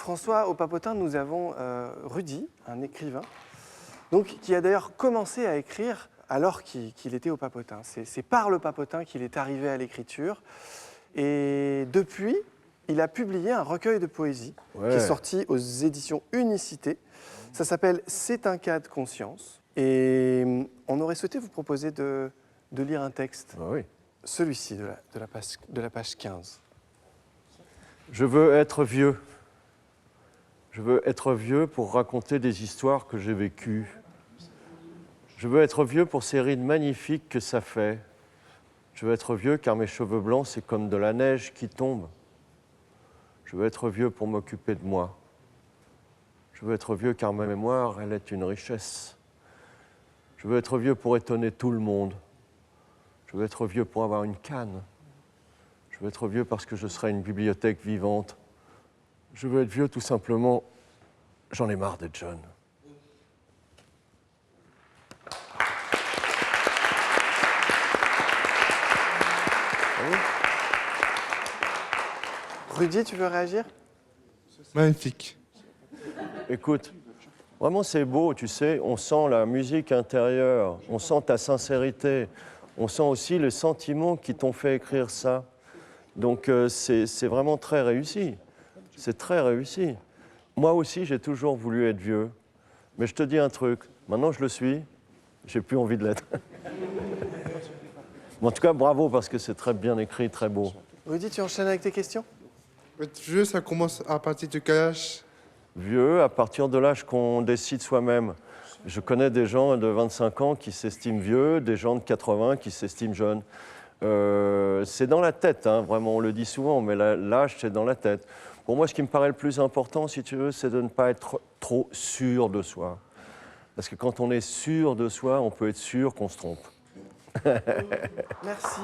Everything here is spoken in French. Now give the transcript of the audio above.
François, au Papotin, nous avons Rudy, un écrivain, donc, qui a d'ailleurs commencé à écrire alors qu'il était au Papotin. C'est par le Papotin qu'il est arrivé à l'écriture. Et depuis, il a publié un recueil de poésie qui est sorti aux éditions Unicité. Ça s'appelle « C'est un cas de conscience ». Et on aurait souhaité vous proposer de lire un texte, celui-ci, de la page 15. Je veux être vieux. Je veux être vieux pour raconter des histoires que j'ai vécues. Je veux être vieux pour ces rides magnifiques que ça fait. Je veux être vieux car mes cheveux blancs, c'est comme de la neige qui tombe. Je veux être vieux pour m'occuper de moi. Je veux être vieux car ma mémoire, elle est une richesse. Je veux être vieux pour étonner tout le monde. Je veux être vieux pour avoir une canne. Je veux être vieux parce que je serai une bibliothèque vivante. Je veux être vieux tout simplement, j'en ai marre d'être jeune. Rudy, tu veux réagir? Magnifique. Écoute, vraiment c'est beau, tu sais, on sent la musique intérieure, on sent ta sincérité, on sent aussi les sentiments qui t'ont fait écrire ça. Donc c'est vraiment très réussi, c'est très réussi. Moi aussi, j'ai toujours voulu être vieux, mais je te dis un truc, maintenant je le suis, j'ai plus envie de l'être. En tout cas, bravo, parce que c'est très bien écrit, très beau. Rudy, tu enchaînes avec tes questions? Être vieux, ça commence à partir de quel âge? Vieux, à partir de l'âge qu'on décide soi-même. Je connais des gens de 25 ans qui s'estiment vieux, des gens de 80 qui s'estiment jeunes. C'est dans la tête, hein, vraiment, on le dit souvent, mais l'âge, c'est dans la tête. Pour moi, ce qui me paraît le plus important, si tu veux, c'est de ne pas être trop sûr de soi. Parce que quand on est sûr de soi, on peut être sûr qu'on se trompe. Merci.